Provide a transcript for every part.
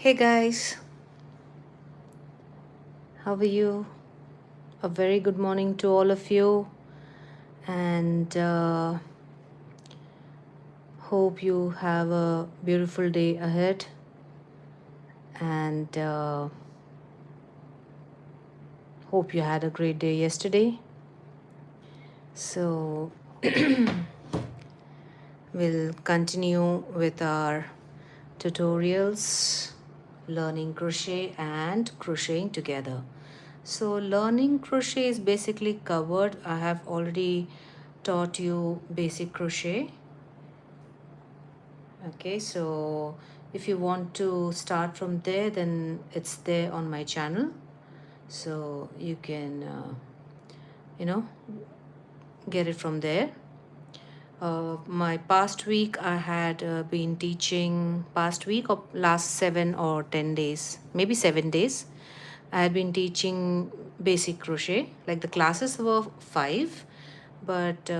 Hey guys, how are you? A very good morning to all of you, and hope you have a beautiful day ahead. And hope you had a great day yesterday. So, we'll continue with our tutorials, learning crochet and crocheting together. So, learning crochet is basically covered. I have already taught you basic crochet. Okay, so if you want to start from there, then it's there on my channel. So you can, you know, get it from there. My past week, I had been teaching past week or last 7 or 10 days, maybe 7 days. I had been teaching basic crochet. Like the classes were five, but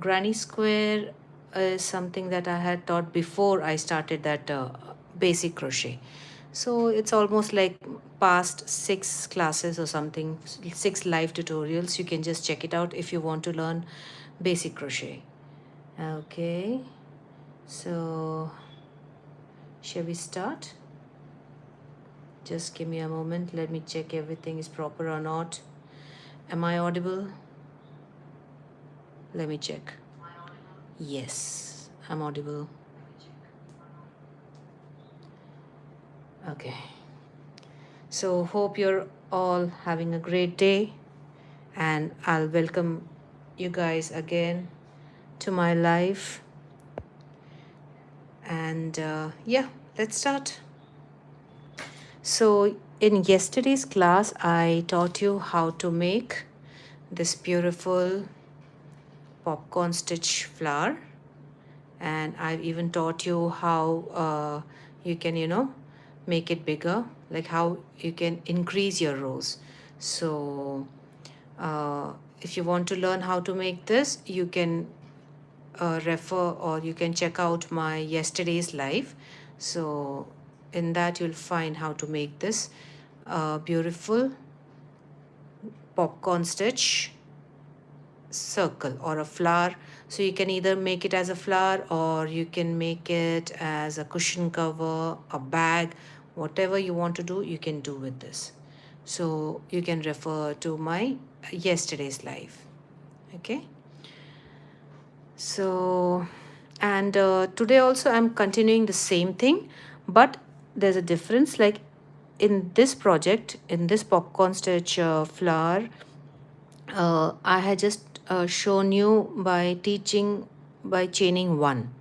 Granny Square is something that I had taught before I started that basic crochet. So it's almost like past six classes or something, six live tutorials. You can just check it out if you want to learn basic crochet. Okay, so shall we start? Just give me a moment. Let me check everything is proper or not. Am I audible? Let me check. Yes, I'm audible. Okay. So, hope you're all having a great day, and I'll welcome you guys again to my life. And yeah, let's start. So, in yesterday's class, I taught you how to make this beautiful popcorn stitch flower, and I've even taught you how you can, make it bigger, like how you can increase your rows. So, if you want to learn how to make this, you can refer or you can check out my yesterday's live. So, in that, you'll find how to make this beautiful popcorn stitch circle or a flower. So you can either make it as a flower or you can make it as a cushion cover, a bag, whatever you want to do, you can do with this. So you can refer to my yesterday's live. Okay. So, and today also I'm continuing the same thing, but there's a difference. Like in this project, in this popcorn stitch flower, I had just shown you by teaching by chaining one.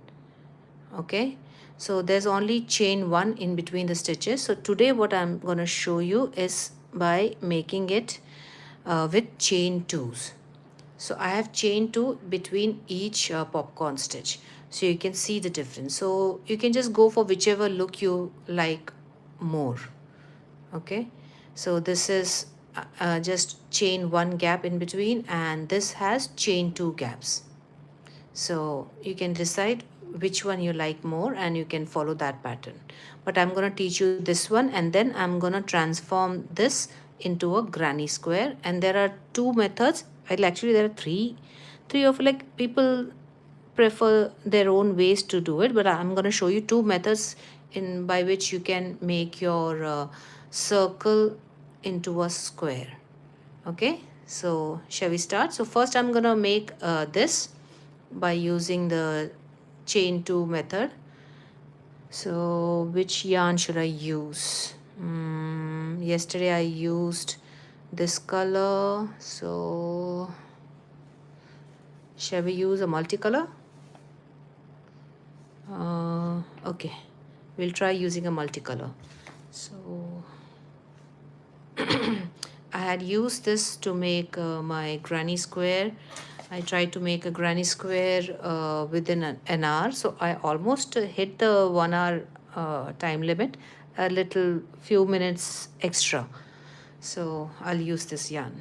Okay, so there's only chain one in between the stitches. So today what I'm going to show you is by making it with chain twos. So I have chain two between each popcorn stitch, so you can see the difference. So you can just go for whichever look you like more. Okay, so this is just chain one gap in between, and this has chain two gaps. So you can decide which one you like more and you can follow that pattern. But I'm going to teach you this one, and then I'm going to transform this into a granny square. And there are two methods. Well, actually there are three of, like, people prefer their own ways to do it, but I'm going to show you two methods in by which you can make your circle into a square. Okay, so shall we start? So first I'm going to make this by using the chain 2 method. So which yarn should I use? Yesterday I used this color, so shall we use a multicolor? Okay, we'll try using a multicolor. So I had used this to make my granny square. I tried to make a granny square within an hour. So I almost hit the 1 hour time limit, a little few minutes extra. So I'll use this yarn.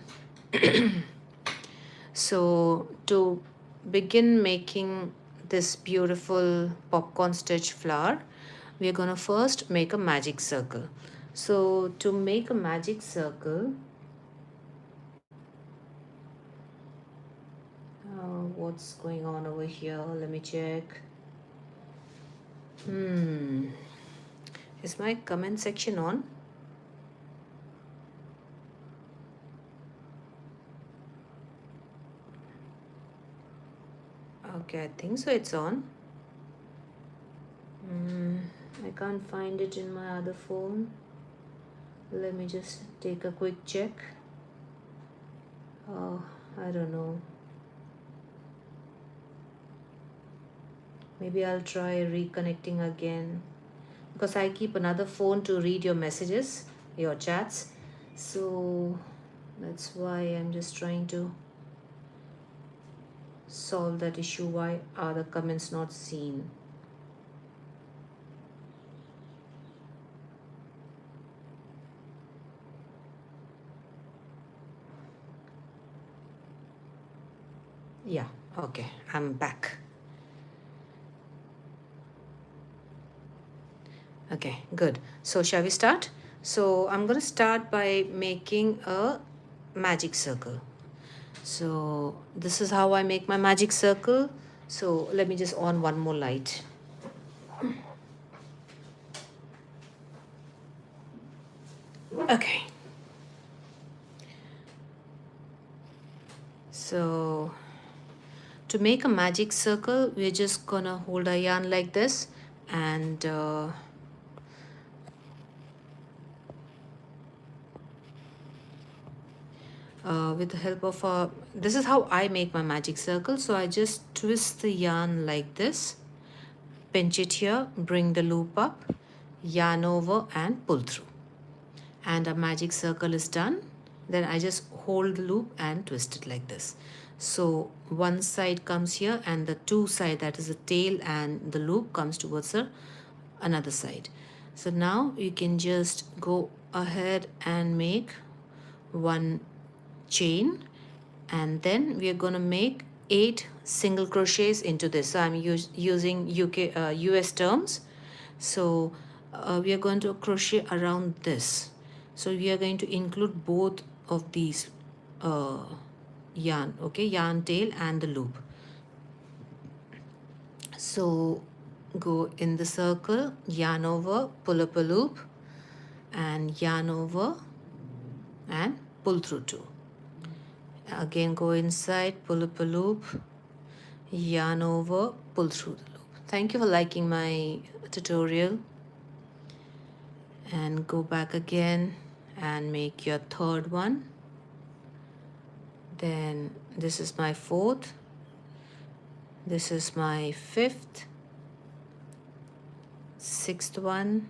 So to begin making this beautiful popcorn stitch flower, we're gonna first make a magic circle. So to make a magic circle, what's going on over here? Let me check. Is my comment section on? Okay, I think so, it's on. I can't find it in my other phone. Let me just take a quick check. I don't know. Maybe I'll try reconnecting again, because I keep another phone to read your messages, your chats. So that's why I'm just trying to solve that issue. Why are the comments not seen? Yeah, okay, I'm back. Okay, good. So shall we start? So I'm going to start by making a magic circle. So this is how I make my magic circle. So let me just on one more light. Okay. So to make a magic circle, we're just gonna hold a yarn like this, and with the help of a, this is how I make my magic circle. So I just twist the yarn like this, pinch it here, bring the loop up, yarn over and pull through. And a magic circle is done. Then I just hold the loop and twist it like this. So one side comes here and the two side, that is the tail and the loop, comes towards the another side. So now you can just go ahead and make one chain, and then we are going to make 8 single crochets into this. So I'm using US terms. So we are going to crochet around this. So we are going to include both of these yarn, okay, yarn tail and the loop. So go in the circle, yarn over, pull up a loop, and yarn over and pull through 2. Again go inside, pull up a loop, yarn over, pull through the loop. Thank you for liking my tutorial. And go back again and make your third one. Then this is my 4th, this is my 5th, 6th one,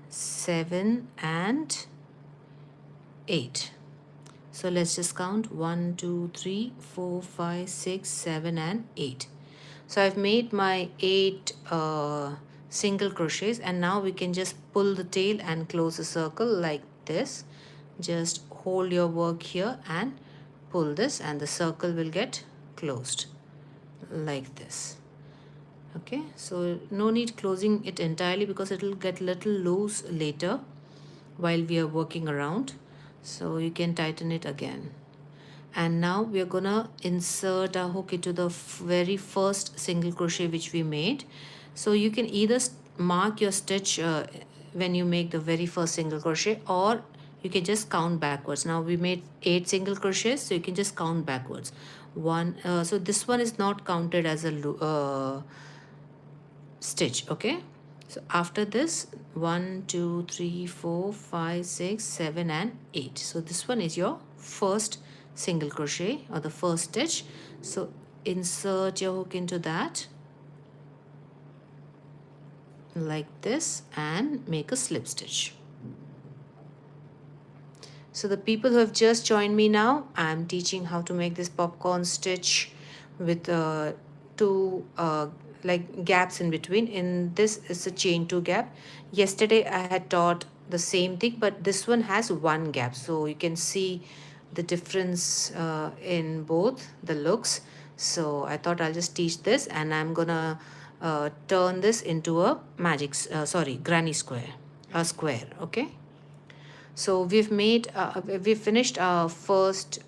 7 and 8. So let's just count 1, 2, 3, 4, 5, 6, 7 and 8. So I've made my 8 single crochets, and now we can just pull the tail and close the circle like this. Just hold your work here and pull this, and the circle will get closed like this. Okay, so no need closing it entirely because it will get little loose later while we are working around. So you can tighten it again. And now we are gonna insert our hook into the very first single crochet which we made. So you can either mark your stitch when you make the very first single crochet, or you can just count backwards. Now we made 8 single crochets, so you can just count backwards. So this one is not counted as a stitch, okay? So after this, 1, 2, 3, 4, 5, 6, 7 and 8. So this one is your first single crochet or the first stitch. So insert your hook into that like this and make a slip stitch. So the people who have just joined me now, I'm teaching how to make this popcorn stitch with 2 like gaps in between. In this is a chain 2 gap. Yesterday I had taught the same thing, but this one has 1 gap. So you can see the difference in both the looks. So I thought I'll just teach this, and I'm gonna turn this into a granny square, a square. Okay, so we've finished our first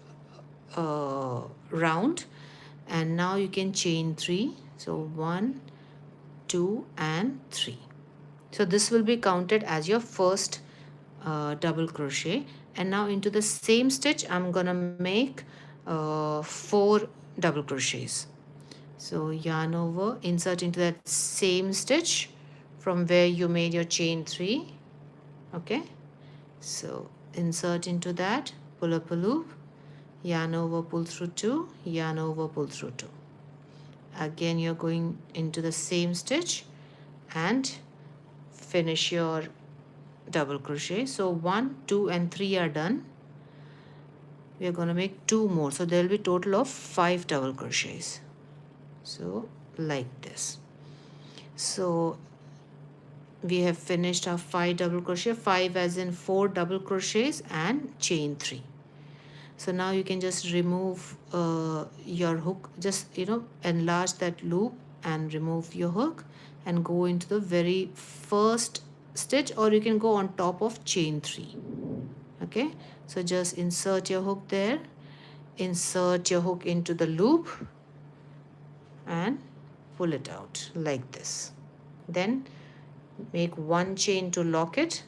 round, and now you can chain 3. So 1, 2 and 3. So this will be counted as your first double crochet. And now into the same stitch I'm gonna make 4 double crochets. So yarn over, insert into that same stitch from where you made your chain 3. Okay, so insert into that, pull up a loop, yarn over, pull through 2, yarn over, pull through 2. Again you're going into the same stitch and finish your double crochet. So 1, 2 and 3 are done. We are going to make 2 more, so there will be total of 5 double crochets. So like this. So we have finished our 5 double crochet, 5 as in 4 double crochets and chain 3. So now you can just remove your hook, just enlarge that loop and remove your hook and go into the very first stitch, or you can go on top of chain 3. Okay, so just insert your hook there, insert your hook into the loop and pull it out like this. Then make 1 chain to lock it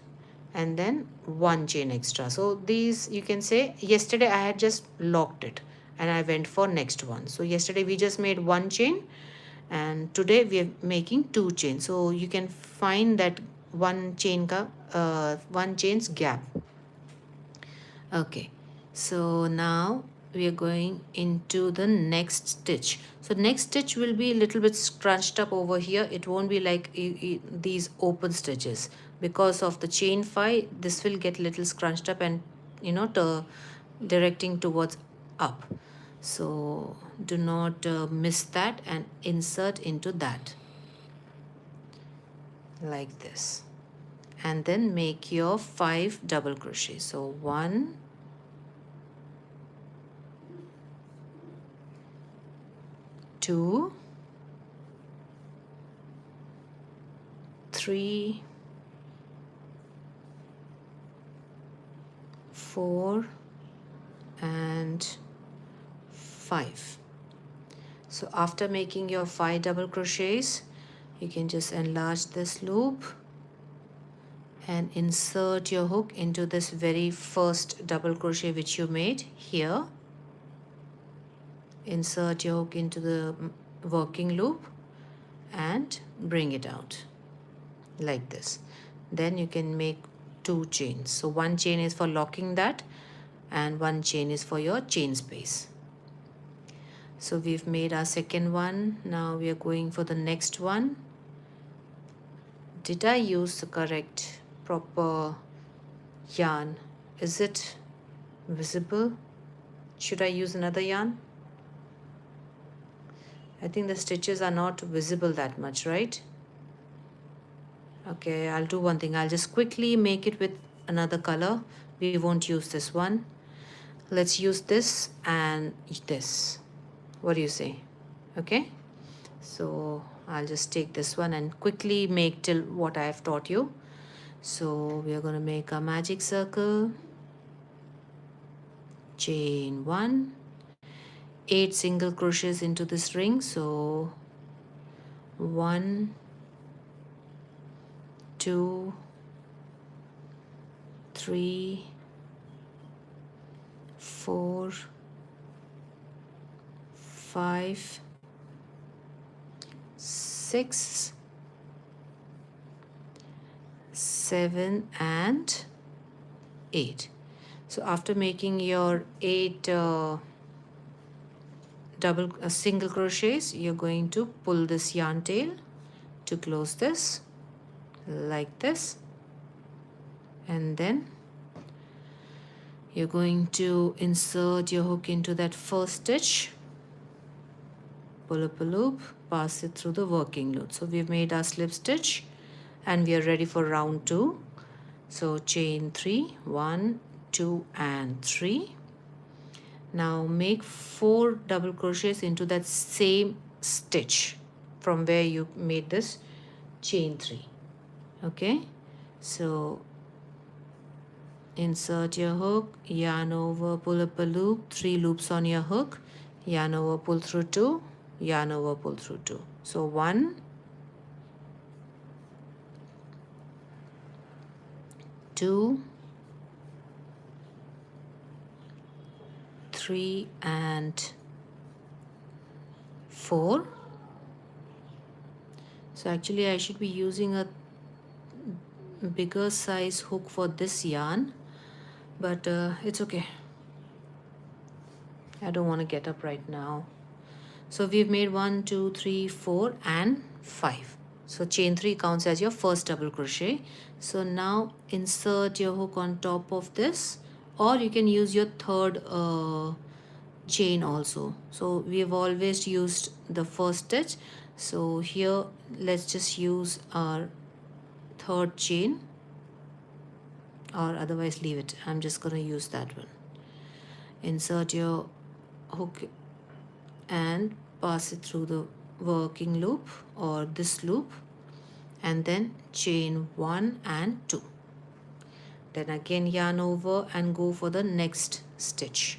and then 1 chain extra. So these, you can say, yesterday I had just locked it and I went for next one. So yesterday we just made 1 chain and today we are making 2 chains. So you can find that 1 chain's gap. Okay, so now we are going into the next stitch. So next stitch will be a little bit scrunched up over here. It won't be like these open stitches. Because of the chain 5, this will get little scrunched up and directing towards up. So do not miss that and insert into that like this, and then make your 5 double crochets. So 1, 2, 3, 4 and 5. So after making your 5 double crochets, you can just enlarge this loop and insert your hook into this very first double crochet which you made here. Insert your hook into the working loop and bring it out like this. Then you can make 2 chains. So 1 chain is for locking that and 1 chain is for your chain space. So we've made our second one. Now we are going for the next one. Did I use the correct proper yarn? Is it visible? Should I use another yarn? I think the stitches are not visible that much, right? Okay, I'll do one thing. I'll just quickly make it with another color. We won't use this one. Let's use this and this. What do you say? Okay, so I'll just take this one and quickly make till what I have taught you. So we are going to make a magic circle, chain 1, 8 single crochets into this ring. So 1, 2, 3, 4, 5, 6, 7 and 8. So after making your 8 single crochets, you're going to pull this yarn tail to close this like this, and then you're going to insert your hook into that first stitch, pull up a loop, pass it through the working loop. So we've made our slip stitch and we are ready for round 2. So chain 3, 1, 2 and 3. Now make 4 double crochets into that same stitch. from where you made this chain 3. Okay, so insert your hook, yarn over, pull up a loop, 3 loops on your hook, yarn over, pull through 2, yarn over, pull through 2. So 1, 2, 3 and 4. So actually I should be using a bigger size hook for this yarn, but it's okay. I don't want to get up right now. So we've made 1, 2, 3, 4 and 5. So chain 3 counts as your first double crochet. So now insert your hook on top of this, or you can use your third chain also. So we have always used the first stitch. So here let's just use our third chain, or otherwise leave it. I'm just going to use that one. Insert your hook and pass it through the working loop or this loop, and then chain 1 and 2. Then again yarn over and go for the next stitch.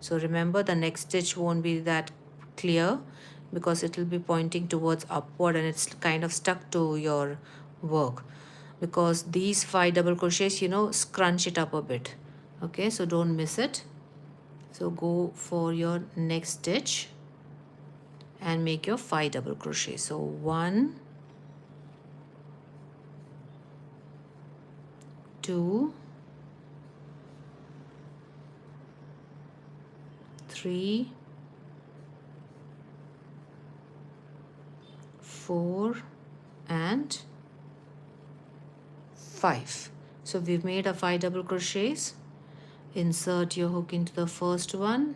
So remember, the next stitch won't be that clear because it will be pointing towards upward and it's kind of stuck to your work, because these 5 double crochets, you know, scrunch it up a bit. Okay, so don't miss it. So go for your next stitch and make your 5 double crochet. So 1, 2, 3, 4 and 5. So we've made a 5 double crochets. Insert your hook into the first one,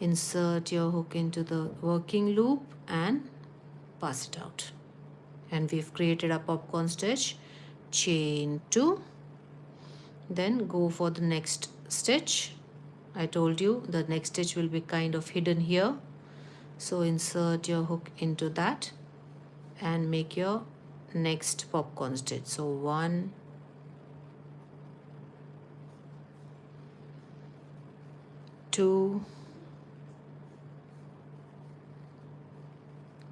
insert your hook into the working loop and pass it out. And we've created a popcorn stitch, chain 2, then go for the next stitch. I told you the next stitch will be kind of hidden here. So insert your hook into that and make your next popcorn stitch. So 1, 2,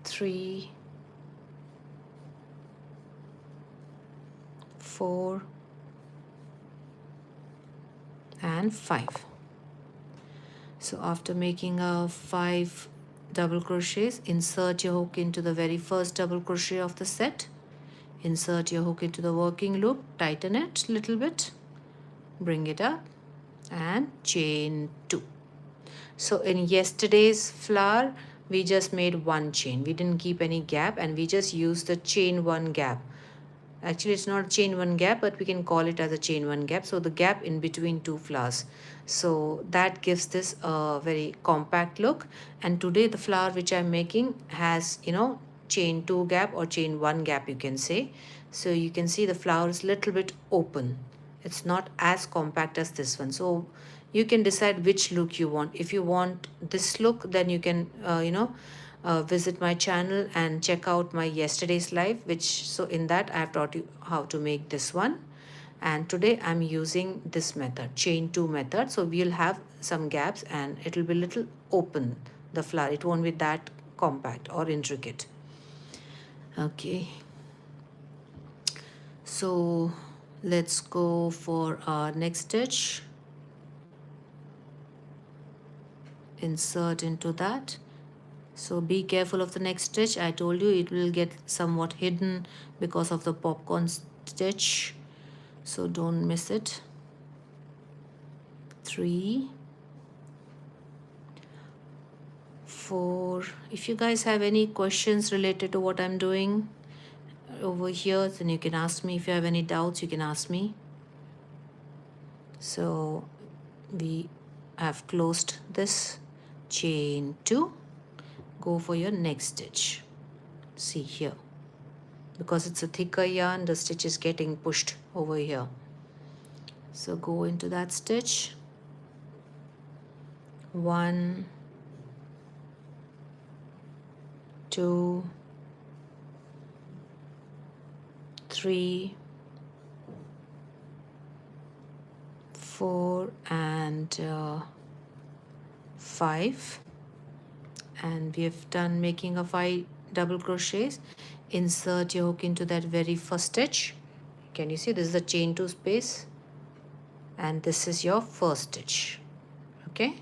3, 4 and 5. So after making a 5 double crochets, insert your hook into the very first double crochet of the set, insert your hook into the working loop, tighten it a little bit, bring it up and chain 2. So in yesterday's flower we just made 1 chain, we didn't keep any gap, and we just used the chain 1 gap. Actually it's not a chain 1 gap, but we can call it as a chain 1 gap, so the gap in between 2 flowers. So that gives this a very compact look. And today the flower which I'm making has, you know, chain 2 gap or chain 1 gap, you can say. So you can see the flower is little bit open, it's not as compact as this one. So you can decide which look you want. If you want this look, then you can visit my channel and check out my yesterday's live, so in that I have taught you how to make this one. And today I'm using this method, chain 2 method. So we'll have some gaps and it will be little open, the flower, it won't be that compact or intricate. Okay, so let's go for our next stitch. Insert into that. So be careful of the next stitch. I told you it will get somewhat hidden because of the popcorn stitch, so don't miss it. 3, 4. If you guys have any questions related to what I'm doing over here, then you can ask me. If you have any doubts, you can ask me. So we have closed this, chain 2, go for your next stitch. See here, because it's a thicker yarn, the stitch is getting pushed over here. So go into that stitch, 1, 2, 3, 4 and 5, and we have done making a 5 double crochets. Insert your hook into that very first stitch. Can you see this is the chain 2 space, and this is your first stitch. Okay,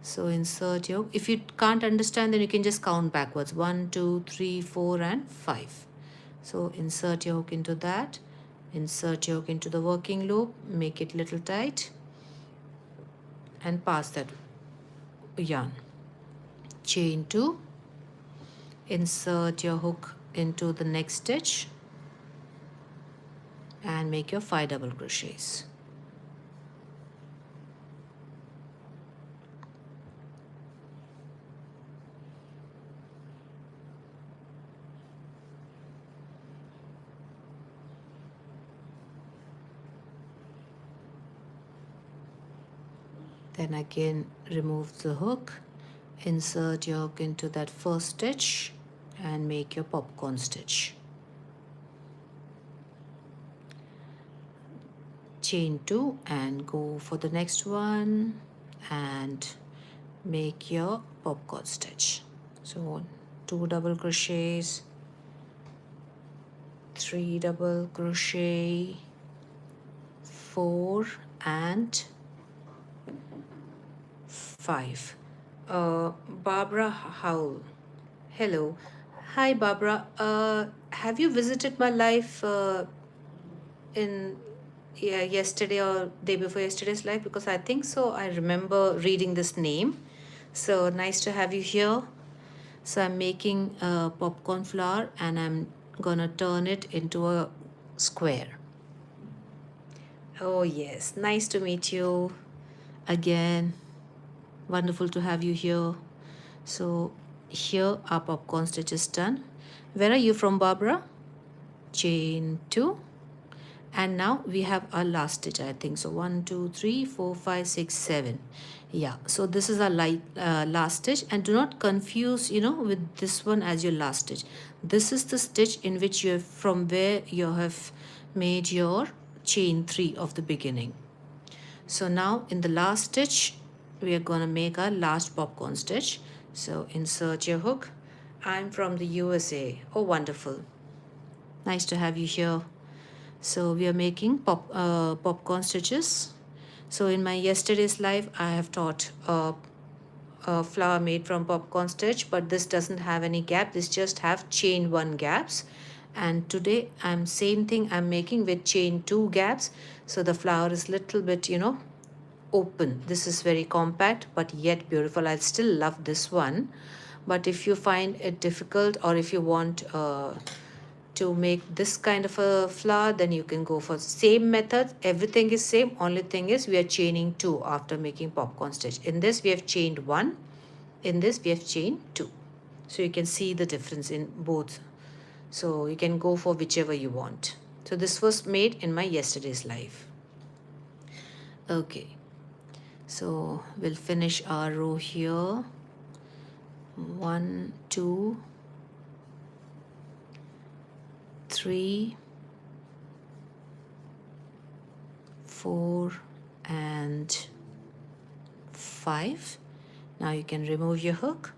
so insert your hook. If you can't understand, then you can just count backwards: 1, 2, 3, 4 and 5. So insert your hook into that, insert your hook into the working loop, make it little tight and pass that yarn. Chain 2, insert your hook into the next stitch and make your 5 double crochets. Then again remove the hook, insert your hook into that first stitch and make your popcorn stitch. Chain 2 and go for the next one and make your popcorn stitch. So 2 double crochets, 3 double crochet, 4 and 5. Barbara Howell. Hello. Hi, Barbara. Have you visited my live in yesterday or day before yesterday's live? Because I think so. I remember reading this name. So nice to have you here. So I'm making a popcorn flower and I'm gonna turn it into a square. Oh yes, nice to meet you again. Wonderful to have you here. So here our popcorn stitch is done. Where are you from, Barbara? Chain 2. And now we have our last stitch, I think. So 1, 2, 3, 4, 5, 6, 7. Yeah, so this is our last stitch, and do not confuse, with this one as your last stitch. This is the stitch in which you have, from where you have made your chain 3 of the beginning. So now in the last stitch, we are going to make our last popcorn stitch. So insert your hook. I'm from the USA. Oh, wonderful. Nice to have you here. So we are making popcorn stitches. So in my yesterday's live, I have taught a flower made from popcorn stitch, but this doesn't have any gap. This just have chain 1 gaps. And today same thing I'm making with chain 2 gaps. So the flower is little bit, open. This is very compact but yet beautiful. I still love this one. But if you find it difficult, or if you want to make this kind of a flower, then you can go for same method. Everything is same, only thing is we are chaining 2 after making popcorn stitch. In this we have chained 1, in this we have chained 2. So you can see the difference in both. So you can go for whichever you want. So this was made in my yesterday's live. Okay, so we'll finish our row here. 1, 2, 3, 4 and 5. Now you can remove your hook,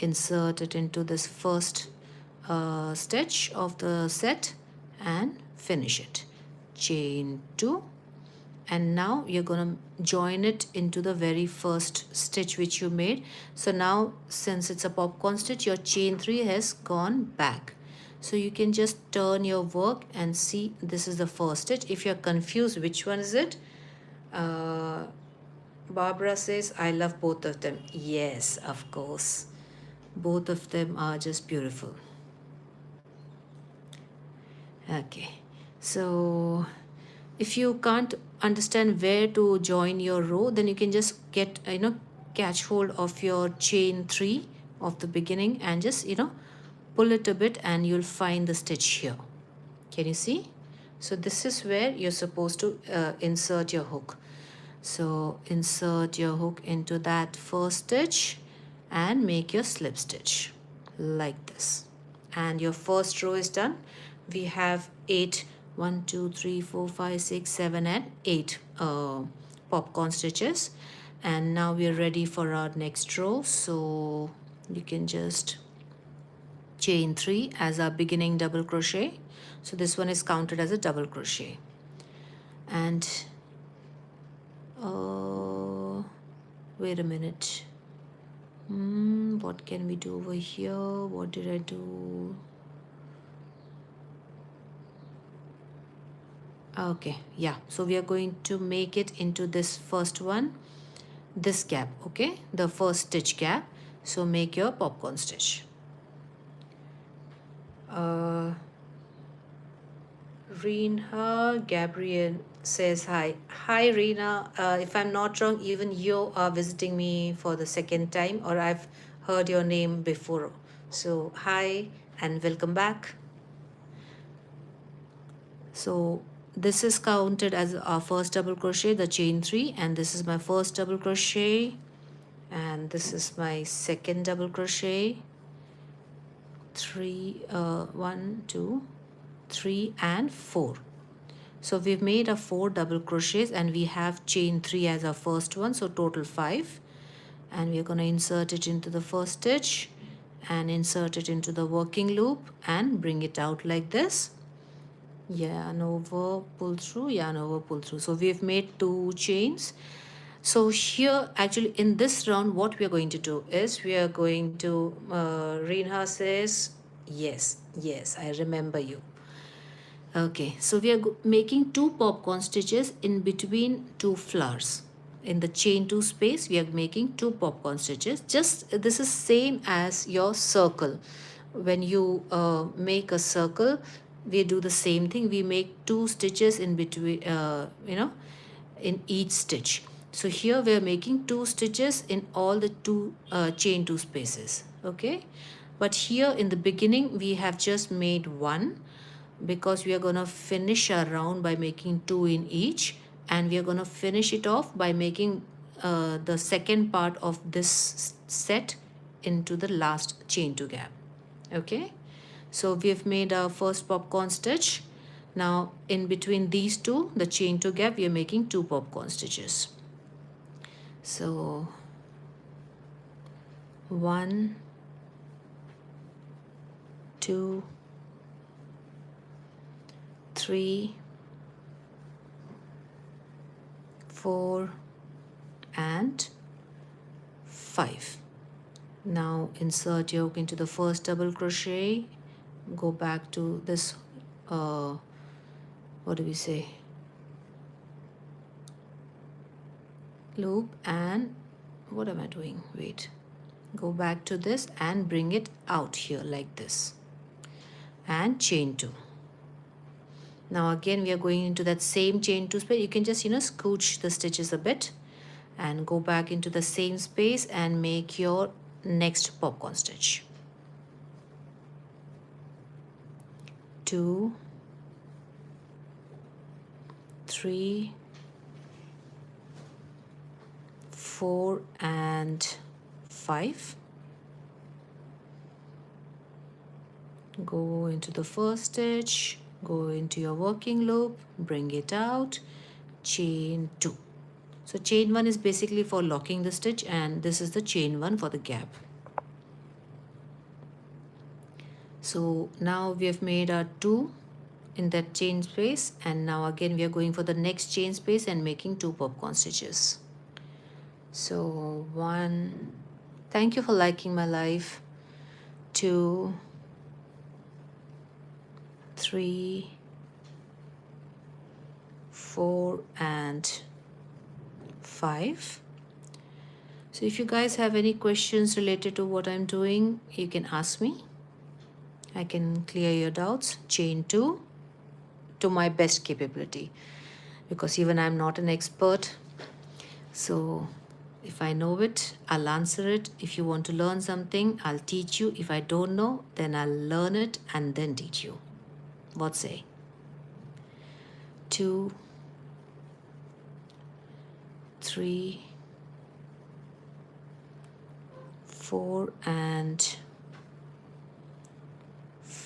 insert it into this first stitch of the set and finish it. Chain 2, and now you're going to join it into the very first stitch which you made. So now since it's a popcorn stitch, your chain 3 has gone back. So you can just turn your work and see this is the first stitch. If you're confused which one is it, Barbara says, I love both of them. Yes, of course. Both of them are just beautiful. Okay, so if you can't understand where to join your row, then you can just get, catch hold of your chain 3 of the beginning and just, pull it a bit and you'll find the stitch here. Can you see? So this is where you're supposed to insert your hook. So insert your hook into that first stitch and make your slip stitch like this. and your first row is done. We have 8, 1, 2, 3, 4, 5, 6, 7, and 8 popcorn stitches. And now we are ready for our next row. So you can just chain 3 as our beginning double crochet. So this one is counted as a double crochet. And wait a minute. What can we do over here? What did I do? Okay, yeah. So we are going to make it into this first one, this gap, okay? The first stitch gap. So make your popcorn stitch. Rena Gabriel says hi. Hi, Rena. If I'm not wrong, even you are visiting me for the second time, or I've heard your name before. So, hi and welcome back. So, this is counted as our first double crochet, the chain 3, and this is my first double crochet, and this is my second double crochet. 1, 2, 3, and 4. So we've made a 4 double crochets and we have chain 3 as our first one, so total 5. And we're going to insert it into the first stitch and insert it into the working loop and bring it out like this. Yarn over, pull through, yarn over, pull through. So we've made 2 chains. So here, actually in this round, what we are going to do is we are going to, Reinha says, yes, I remember you. Okay, so we are making 2 popcorn stitches in between 2 flowers. In the chain 2 space, we are making 2 popcorn stitches. Just this is same as your circle. When you make a circle, we do the same thing. We make 2 stitches in between, in each stitch. So here we are making 2 stitches in all the 2 chain 2 spaces. Okay, but here in the beginning, we have just made 1, because we are going to finish our round by making 2 in each, and we are going to finish it off by making the second part of this set into the last chain 2 gap. Okay, so we have made our first popcorn stitch. Now in between these two, the chain 2 gap, we are making 2 popcorn stitches. So 1, 2, 3, 4, and 5. Now insert your hook into the first double crochet, go back to this what do we say, loop, and what am I doing, wait, go back to this and bring it out here like this and chain 2. Now again we are going into that same chain 2 space. You can just scooch the stitches a bit and go back into the same space and make your next popcorn stitch. 2, 3, 4, and 5. Go into the first stitch, go into your working loop, bring it out, chain 2. So chain 1 is basically for locking the stitch, and this is the chain 1 for the gap. So now we have made our 2 in that chain space, and now again we are going for the next chain space and making 2 popcorn stitches. So 1, thank you for liking my live, 2, 3, 4, and 5. So if you guys have any questions related to what I'm doing, you can ask me. I can clear your doubts. Chain 2 to my best capability, because even I'm not an expert. So if I know it, I'll answer it. If you want to learn something, I'll teach you. If I don't know, then I'll learn it and then teach you. What say? 2, 3, 4, and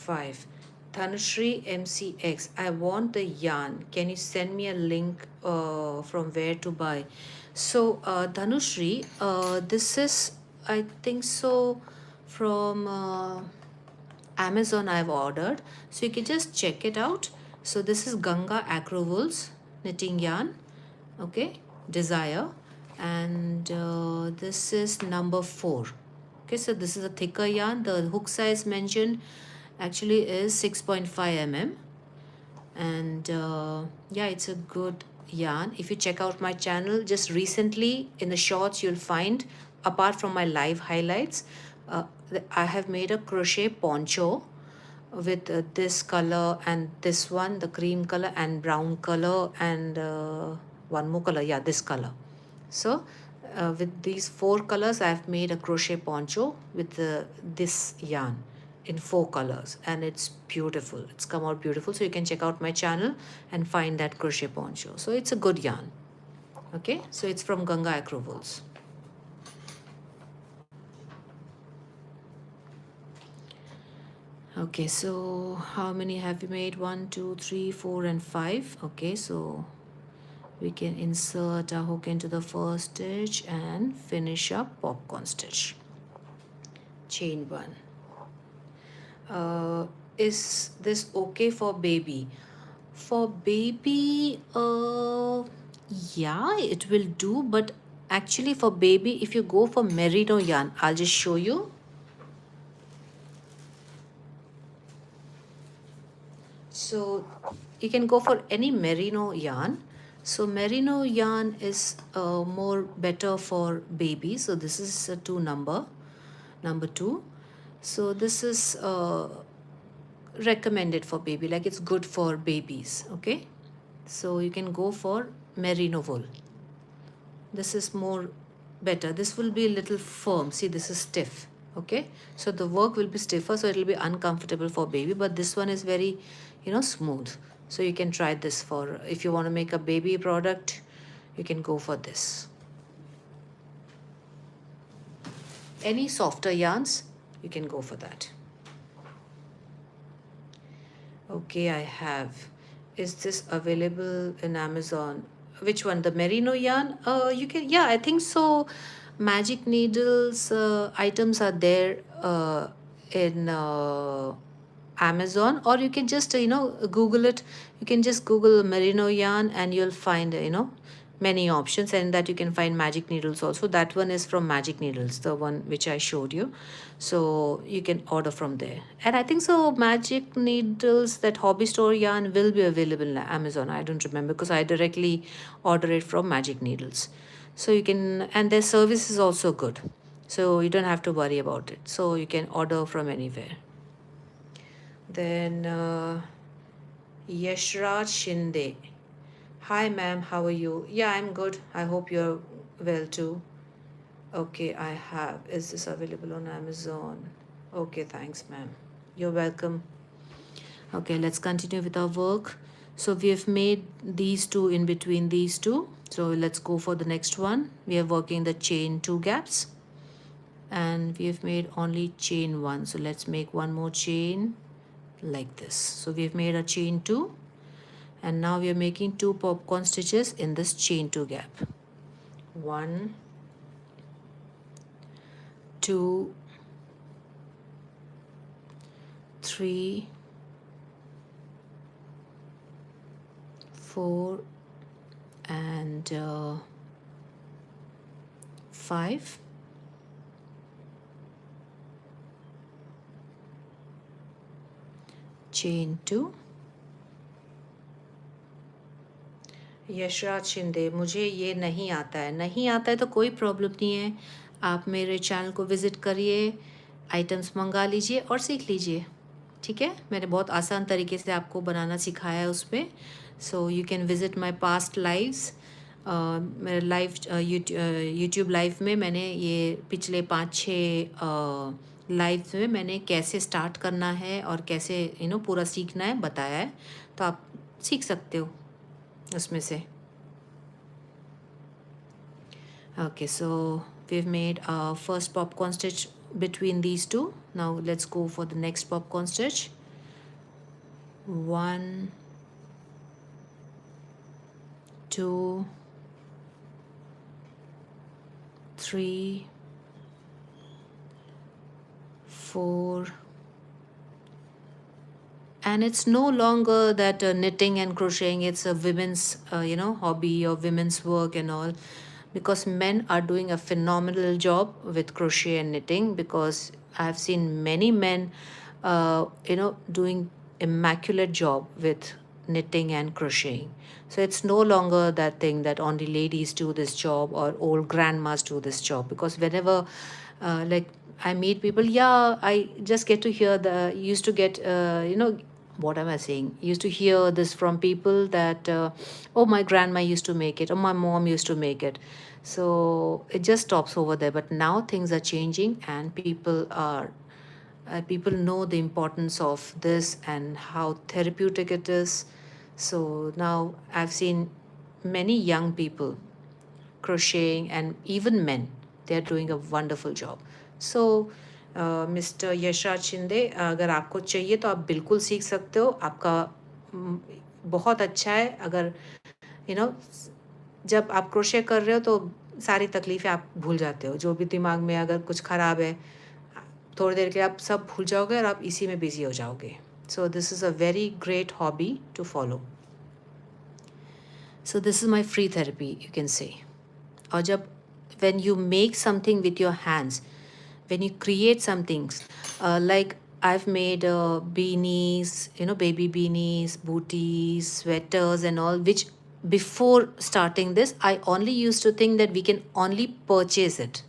5. Dhanushri MCX. I want the yarn. Can you send me a link from where to buy? So, Dhanushri, this is, I think so, from Amazon I've ordered. So, you can just check it out. So, this is Ganga Acro Wools knitting yarn. Okay, Desire. And this is number 4. Okay, so this is a thicker yarn. The hook size mentioned actually is 6.5 mm, and yeah, it's a good yarn. If you check out my channel just recently in the shorts, you'll find, apart from my live highlights, I have made a crochet poncho with this color and this one, the cream color and brown color, and one more color, yeah, this color. So with these 4 colors, I've made a crochet poncho with this yarn in 4 colors, and it's beautiful. It's come out beautiful. So you can check out my channel and find that crochet poncho. So it's a good yarn. Okay, so it's from Ganga Acro Wools. Okay, so how many have you made? 1, 2, 3, 4, and 5. Okay, so we can insert a hook into the first stitch and finish up popcorn stitch. Chain 1. Is this okay for baby? For baby, yeah, it will do, but actually for baby, if you go for merino yarn, I'll just show you. So you can go for any merino yarn. So merino yarn is more better for baby. So this is a 2 number 2. So this is recommended for baby, like it's good for babies. Okay, so you can go for merino wool. This is more better. This will be a little firm. See, this is stiff. Okay, so the work will be stiffer, so it will be uncomfortable for baby, but this one is very, smooth. So you can try this for, if you want to make a baby product, you can go for this. Any softer yarns, you can go for that. Okay, I have. Is this available in Amazon? Which one? The merino yarn? You can, yeah, I think so. Magic needles items are there in Amazon, or you can just, Google it. You can just Google merino yarn and you'll find, many options, and that you can find magic needles also. That one is from Magic Needles, the one which I showed you. So you can order from there. And I think so Magic Needles, that hobby store yarn, will be available in Amazon. I don't remember because I directly order it from Magic Needles. So you can, and their service is also good. So you don't have to worry about it. So you can order from anywhere. Then Yashraj Shinde. Hi, ma'am. How are you? Yeah, I'm good. I hope you're well too. Okay, I have. Is this available on Amazon? Okay, thanks, ma'am. You're welcome. Okay, let's continue with our work. So we have made these two in between these two. So let's go for the next one. We are working the chain 2 gaps. And we have made only chain 1. So let's make one more chain like this. So we have made a chain 2. And now we are making 2 popcorn stitches in this chain 2 gap. 1, 2, 3, 4, and 5. Chain 2. Yashraj Shinde, मुझे ये नहीं आता है तो कोई problem नहीं है. आप मेरे चैनल को विज़िट करिए, आइटम्स मंगा लीजिए और सीख लीजिए. ठीक है, मैंने बहुत आसान तरीके से आपको बनाना सिखाया है उसमें. So you can visit my past lives. मेरे लाइव यूट्यूब लाइव में मैंने ये पिछले 5-6 लाइव में मैंने कैसे स्टार्ट करना है और कैसे पूरा सीखना है बताया है, तो आप सीख सकते हो उसमें से. Okay, so we've made our first popcorn stitch between these two. Now let's go for the next popcorn stitch. 1, 2, 3, 4. And it's no longer that knitting and crocheting, it's a women's hobby or women's work and all, because men are doing a phenomenal job with crochet and knitting, because I've seen many men doing immaculate job with knitting and crocheting. So it's no longer that thing that only ladies do this job or old grandmas do this job, because whenever like I meet people, yeah, I just get to hear the used to get what am I saying? Used to hear this from people that oh, my grandma used to make it, or my mom used to make it. So it just stops over there. But now things are changing, and people know the importance of this and how therapeutic it is. So now I've seen many young people crocheting, and even men, they're doing a wonderful job. So mister Yashraj Shinde, अगर आपको चाहिए तो आप बिल्कुल सीख सकते हो. आपका बहुत अच्छा है. अगर जब आप क्रोशे कर रहे हो तो सारी तकलीफ़ें आप भूल जाते हो. जो भी दिमाग में अगर कुछ ख़राब है, थोड़ी देर के लिए आप सब भूल जाओगे और आप इसी में बिज़ी हो जाओगे. So this is a very great hobby to follow. So this is my free therapy, you can say. और जब when you make something with your hands, when you create some things, like I've made beanies, baby beanies, booties, sweaters and all, which before starting this I only used to think that we can only purchase it.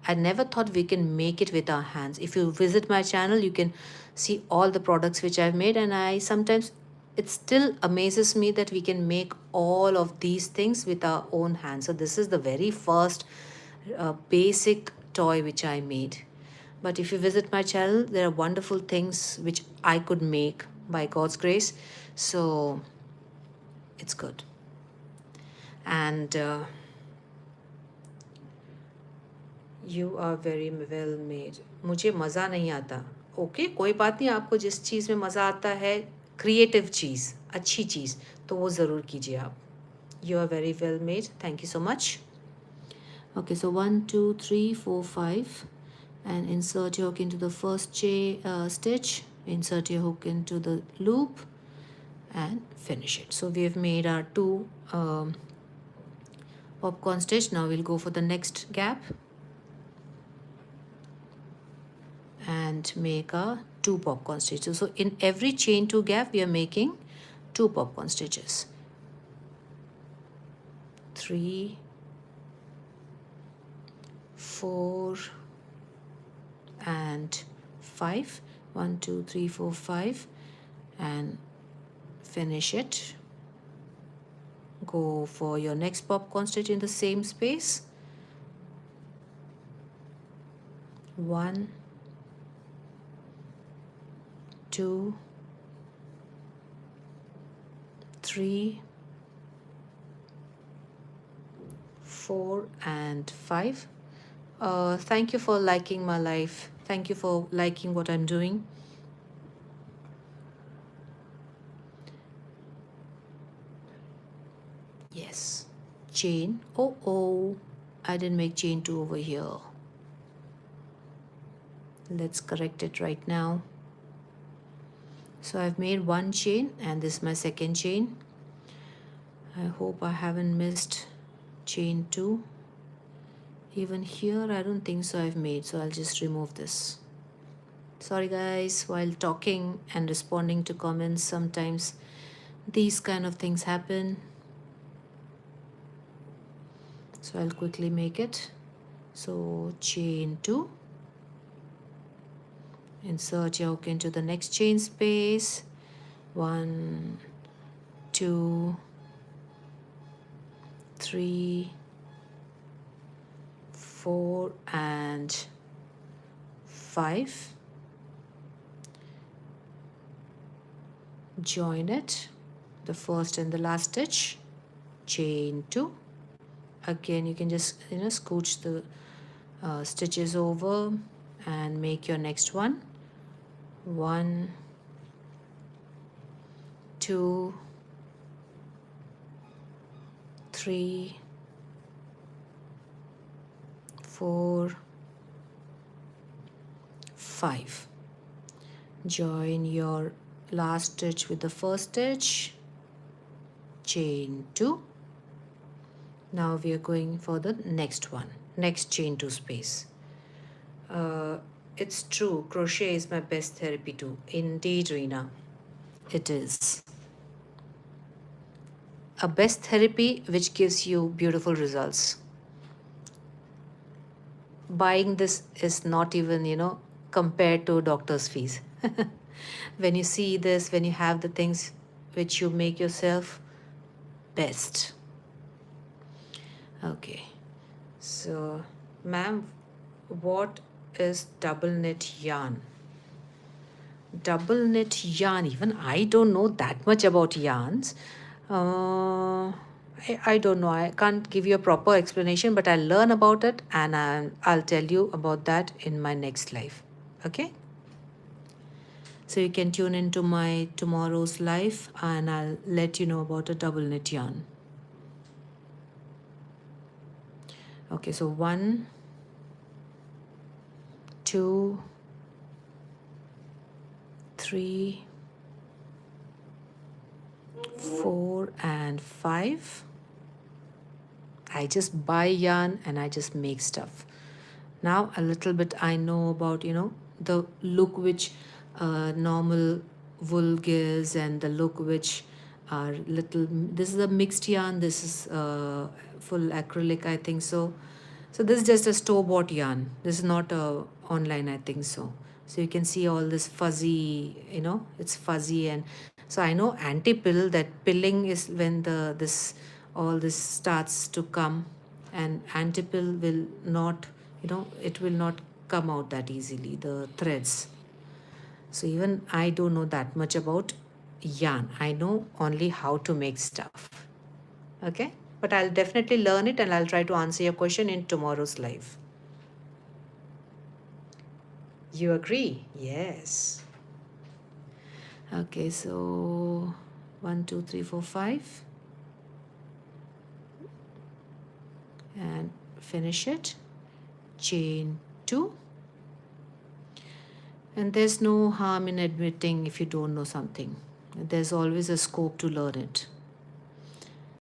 I never thought we can make it with our hands. If you visit my channel, you can see all the products which I've made, and I sometimes it still amazes me that we can make all of these things with our own hands. So this is the very first basic toy which I made. But if you visit my channel, there are wonderful things which I could make by God's grace. So it's good. And you are very well made. मुझे मज़ा नहीं आता. Okay, कोई बात नहीं. आपको जिस चीज़ में मज़ा आता है, क्रिएटिव चीज़, अच्छी चीज़, तो वो ज़रूर कीजिए आप. You are very well made. Thank you so much. Okay, so 1, 2, 3, 4, 5, and insert your hook into the first stitch, insert your hook into the loop, and finish it. So we have made our 2 popcorn stitch. Now we'll go for the next gap and make a 2 popcorn stitches. So in every chain 2 gap, we are making 2 popcorn stitches. 3, 4, and 5. 1, 2, 3, 4, 5, and finish it. Go for your next popcorn stitch in the same space. 1, 2, 3, 4, and 5. Thank you for liking my life. Thank you for liking what I'm doing. Yes, chain. Oh, I didn't make chain 2 over here. Let's correct it right now. So I've made 1 chain, and this is my second chain. I hope I haven't missed chain 2. Even here, I don't think so I've made, so I'll just remove this. Sorry guys, while talking and responding to comments, sometimes these kind of things happen. So I'll quickly make it. So chain 2. Insert your hook into the next chain space. 1, 2, 3, 4, and 5. Join it, the first and the last stitch, chain 2. Again, you can just scooch the stitches over and make your next one. 1, 2, 3, 4, 5. Join your last stitch with the first stitch, chain 2. Now we are going for the next one, next chain 2 space. It's true, crochet is my best therapy too. Indeed, Reena, it is. A best therapy which gives you beautiful results. Buying this is not even, compared to doctor's fees. When you see this, when you have the things which you make yourself, best. Okay. So, ma'am, what is double knit yarn? Double knit yarn, even I don't know that much about yarns. I don't know. I can't give you a proper explanation, but I'll learn about it and I'll tell you about that in my next live. Okay? So you can tune into my tomorrow's live and I'll let you know about a double knit yarn. Okay, so 1, 2, 3, 4, and 5. I just buy yarn and I just make stuff. Now a little bit I know about, the look which normal wool gives and the look which are little, this is a mixed yarn, this is full acrylic, I think so. So this is just a store-bought yarn. This is not online, I think so. So you can see all this fuzzy, it's fuzzy. And so I know anti-pill, that pilling is when all this starts to come, and anti-pill will not, it will not come out that easily, the threads. So even I don't know that much about yarn. I know only how to make stuff. Okay? But I'll definitely learn it and I'll try to answer your question in tomorrow's live. You agree? Yes. Okay, so 1, 2, 3, 4, 5. And finish it. Chain 2. And there's no harm in admitting if you don't know something. There's always a scope to learn it.